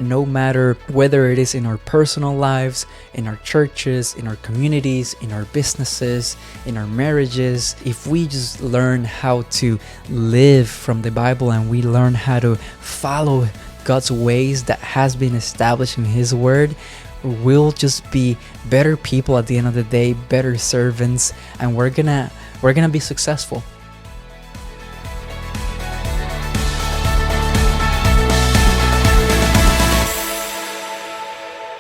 No matter whether it is in our personal lives, in our churches, in our communities, in our businesses, in our marriages, if we just learn how to live from the Bible and we learn how to follow God's ways that has been established in His Word, we'll just be better people at the end of the day, better servants, and we're gonna be successful.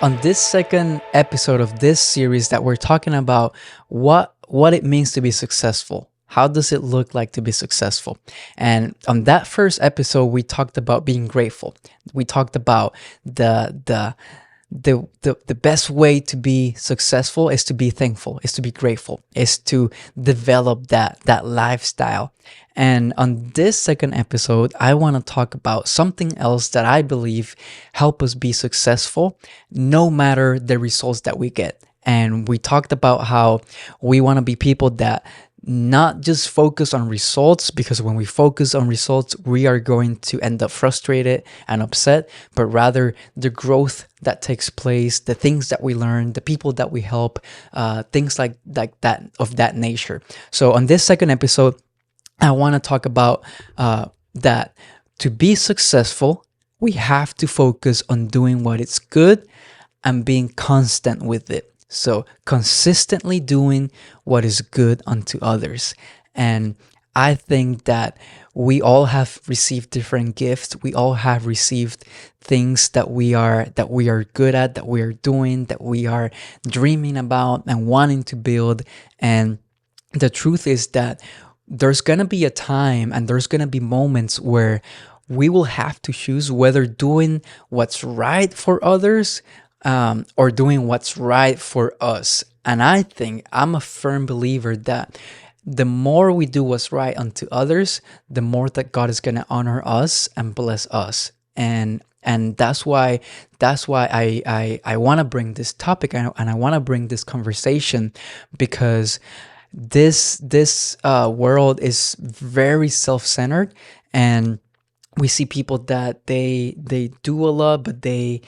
On this second episode of this series that we're talking about what it means to be successful. How does it look like to be successful? And on that first episode, we talked about being grateful. We talked about the best way to be successful is to be thankful, is to be grateful, is to develop that lifestyle. And on this second episode, I want to talk about something else that I believe help us be successful no matter the results that we get. And we talked about how we want to be people that not just focus on results, because when we focus on results, we are going to end up frustrated and upset, but rather the growth that takes place, the things that we learn, the people that we help, things like that of that nature. So on this second episode, I want to talk about that to be successful, we have to focus on doing what is good and being constant with it. So consistently doing what is good unto others. And I think that we all have received different gifts. We all have received things that we are good at, that we are doing, that we are dreaming about and wanting to build. And the truth is that there's going to be a time and there's going to be moments where we will have to choose whether doing what's right for others or doing what's right for us. And I think I'm a firm believer that the more we do what's right unto others, the more that God is going to honor us and bless us. And that's why I want to bring this topic and I want to bring this conversation, because this world is very self-centered, and we see people that they do a lot, but they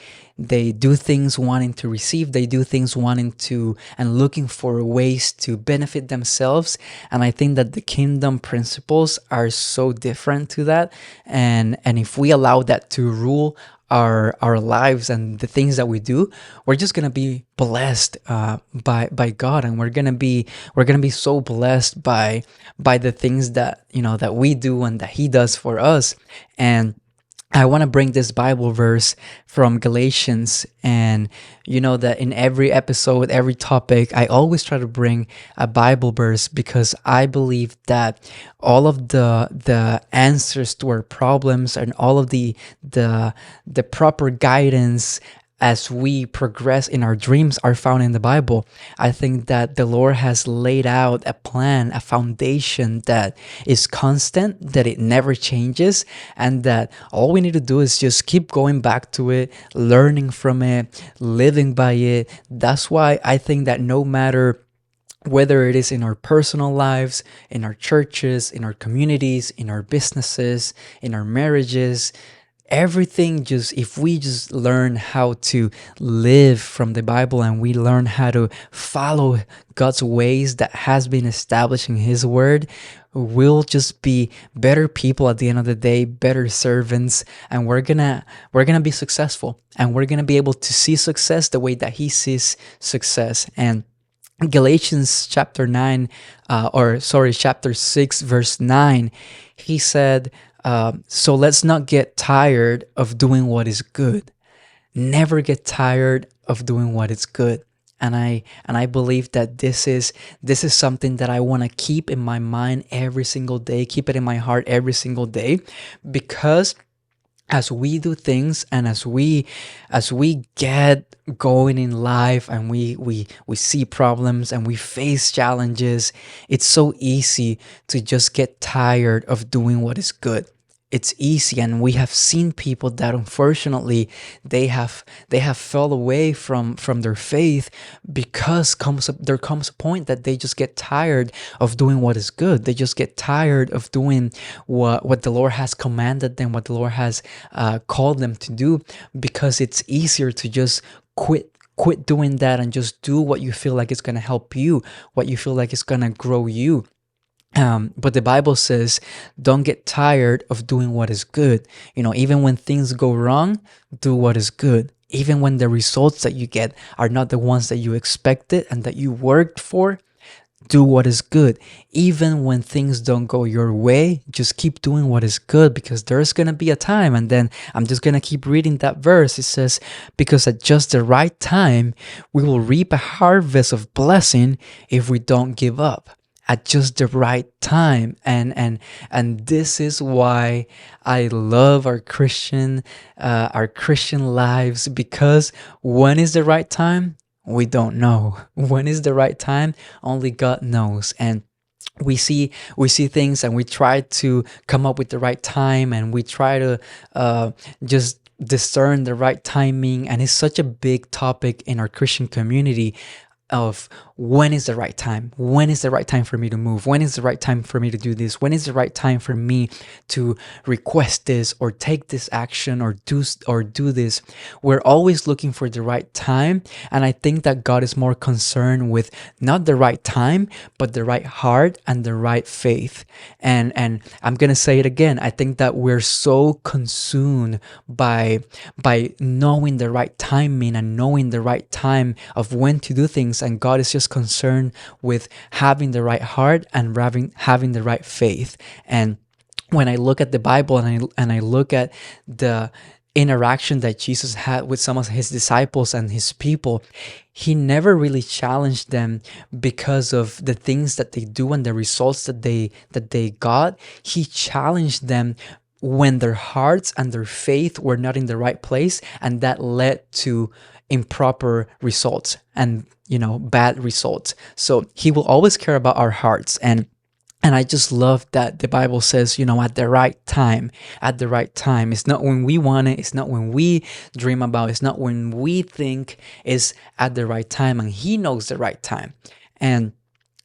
do things wanting to receive. They do things wanting to and looking for ways to benefit themselves. And I think that the kingdom principles are so different to that. And if we allow that to rule our lives and the things that we do, we're just gonna be blessed by God, and we're gonna be so blessed by the things that that we do and that He does for us. And I want to bring this Bible verse from Galatians, and that in every episode, every topic, I always try to bring a Bible verse, because I believe that all of the answers to our problems and all of the proper guidance as we progress in our dreams are found in the Bible. I think that the Lord has laid out a plan, a foundation that is constant, that it never changes, and that all we need to do is just keep going back to it, learning from it, living by it. That's why I think that no matter whether it is in our personal lives, in our churches, in our communities, in our businesses, in our marriages, everything, just if we just learn how to live from the Bible and we learn how to follow God's ways that has been established in His Word, we'll just be better people at the end of the day, better servants, and we're gonna be successful, and we're gonna be able to see success the way that He sees success. And Galatians chapter 6 verse 9, he said, so let's not get tired of doing what is good. Never get tired of doing what is good. And I believe that this is something that I want to keep in my mind every single day, keep it in my heart every single day, because as we do things and as we get going in life and we see problems and we face challenges, it's so easy to just get tired of doing what is good. it's easy, and we have seen people that unfortunately they have fell away from their faith because there comes a point that they just get tired of doing what is good. They just get tired of doing what the Lord has commanded them, what the Lord has called them to do, because it's easier to just quit doing that and just do what you feel like is going to help you, what you feel like is going to grow you. But the Bible says, don't get tired of doing what is good. Even when things go wrong, do what is good. Even when the results that you get are not the ones that you expected and that you worked for, do what is good. Even when things don't go your way, just keep doing what is good, because there's going to be a time. And then I'm just going to keep reading that verse. It says, because at just the right time, we will reap a harvest of blessing if we don't give up. At just the right time. And this is why I love our Christian lives, because when is the right time? We don't know. When is the right time? Only God knows. And we see things, and we try to come up with the right time, and we try to just discern the right timing. And it's such a big topic in our Christian community of when is the right time? When is the right time for me to move? When is the right time for me to do this? When is the right time for me to request this or take this action or do this? We're always looking for the right time, and I think that God is more concerned with not the right time, but the right heart and the right faith. And I'm gonna say it again. I think that we're so consumed by knowing the right timing and knowing the right time of when to do things, and God is just concerned with having the right heart and having the right faith. And when I look at the Bible, and I look at the interaction that Jesus had with some of his disciples and his people, he never really challenged them because of the things that they do and the results that they got. He challenged them when their hearts and their faith were not in the right place, and that led to improper results and bad results. So he will always care about our hearts. And I just love that the Bible says, at the right time, at the right time. It's not when we want it. It's not when we dream about it. It's not when we think. It's at the right time. And he knows the right time. And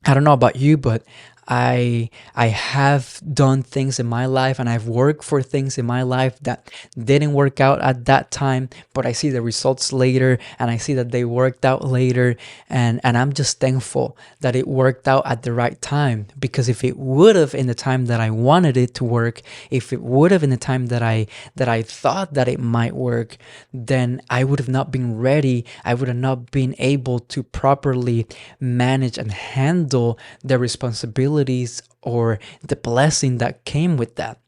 I don't know about you, but I have done things in my life, and I've worked for things in my life that didn't work out at that time, but I see the results later, and I see that they worked out later, and I'm just thankful that it worked out at the right time. Because if it would have in the time that I wanted it to work, if it would have in the time that I thought that it might work, then I would have not been ready. I would have not been able to properly manage and handle the responsibility or the blessing that came with that.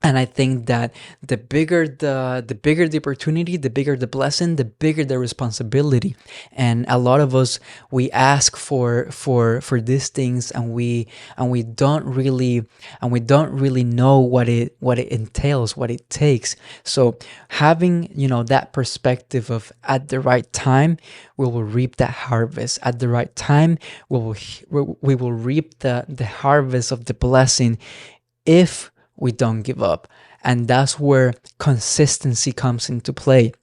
And I think that the bigger the opportunity, the bigger the blessing, the bigger the responsibility. And a lot of us, we ask for these things, and we don't really know what it entails, what it takes. So having that perspective of at the right time, we will reap that harvest. At the right time, we will reap the harvest of the blessing if we don't give up. And that's where consistency comes into play.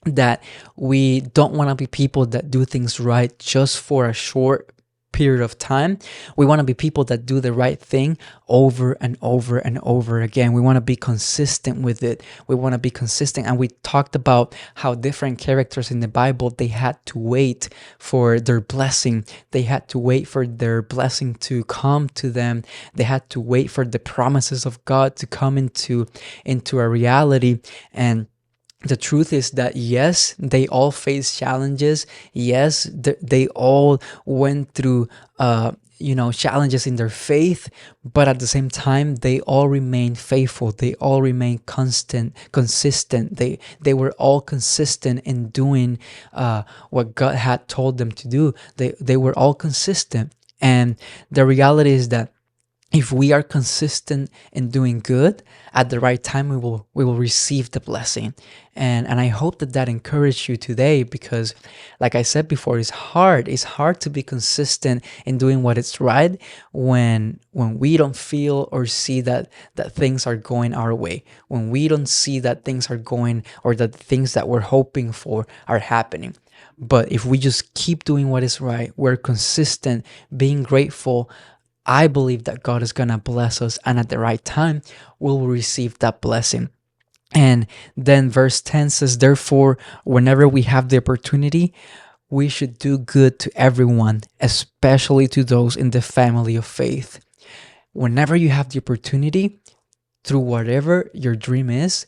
That we don't want to be people that do things right just for a short period of time. We want to be people that do the right thing over and over and over again. We want to be consistent with it. We want to be consistent. And we talked about how different characters in the Bible, they had to wait for their blessing. They had to wait for their blessing to come to them. They had to wait for the promises of God to come into a reality. And the truth is that yes, they all faced challenges. Yes, they all went through challenges in their faith, but at the same time, they all remained faithful. They all remained consistent. They were all consistent in doing what God had told them to do. They were all consistent. And the reality is that if we are consistent in doing good at the right time, we will receive the blessing. And I hope that that encouraged you today, because like I said before, it's hard to be consistent in doing what is right when we don't feel or see that things are going our way, when we don't see that things are going, or that the things that we're hoping for are happening. But if we just keep doing what is right, we're consistent, being grateful, I believe that God is going to bless us, and at the right time, we'll receive that blessing. And then verse 10 says, therefore, whenever we have the opportunity, we should do good to everyone, especially to those in the family of faith. Whenever you have the opportunity, through whatever your dream is,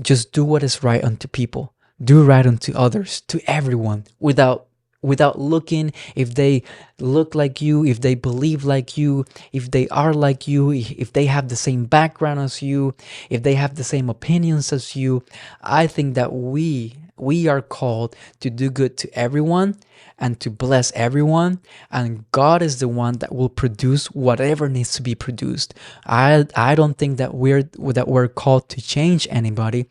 just do what is right unto people. Do right unto others, to everyone, without looking if they look like you, if they believe like you, if they are like you, if they have the same background as you, if they have the same opinions as you. I think that we are called to do good to everyone and to bless everyone, and God is the one that will produce whatever needs to be produced. I don't think that we're called to change anybody.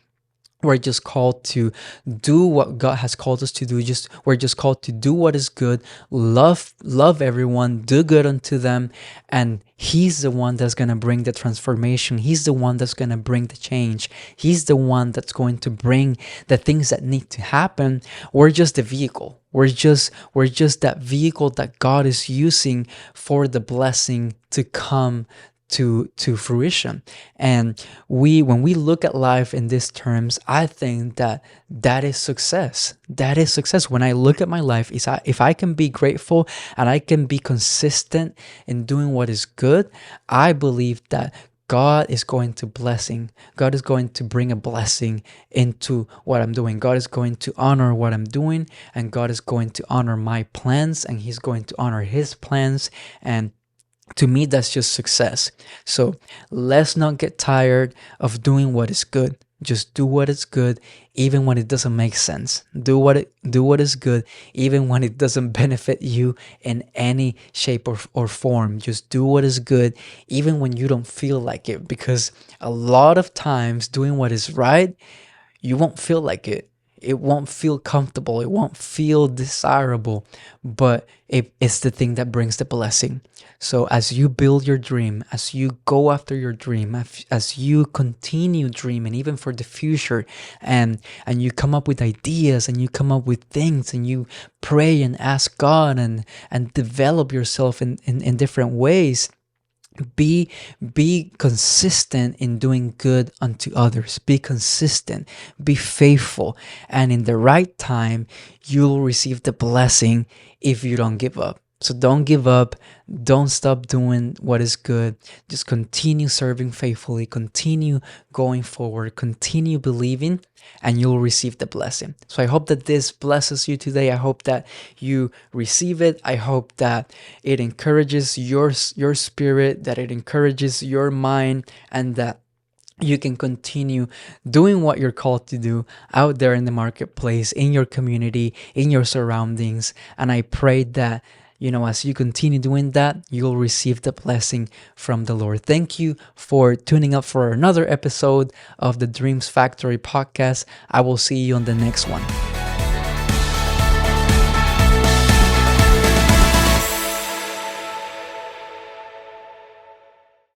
We're just called to do what God has called us to do. We're just called to do what is good, love everyone, do good unto them, and He's the one that's gonna bring the transformation. He's the one that's gonna bring the change. He's the one that's going to bring the things that need to happen. We're just the vehicle. We're just that vehicle that God is using for the blessing to come to fruition. And when we look at life in these terms, I think that is success. That is success. When I look at my life, if I can be grateful and I can be consistent in doing what is good, I believe that God is going to blessing. God is going to bring a blessing into what I'm doing. God is going to honor what I'm doing, and God is going to honor my plans, and He's going to honor His plans. And to me, that's just success. So let's not get tired of doing what is good. Just do what is good, even when it doesn't make sense. Do what is good, even when it doesn't benefit you in any shape or form. Just do what is good, even when you don't feel like it. Because a lot of times, doing what is right, you won't feel like it. It won't feel comfortable. It won't feel desirable, but it's the thing that brings the blessing. So as you build your dream, as you go after your dream, as you continue dreaming, even for the future, and you come up with ideas, and you come up with things, and you pray and ask God, and develop yourself in different ways, be consistent in doing good unto others. Be consistent, be faithful, and in the right time you'll receive the blessing if you don't give up. So don't give up. Don't stop doing what is good. Just continue serving faithfully, continue going forward, continue believing, and you'll receive the blessing. So I hope that this blesses you today. I hope that you receive it. I hope that it encourages your spirit, that it encourages your mind, and that you can continue doing what you're called to do out there in the marketplace, in your community, in your surroundings. And I pray that, as you continue doing that, you'll receive the blessing from the Lord. Thank you for tuning up for another episode of the Dreams Factory podcast. I will see you on the next one.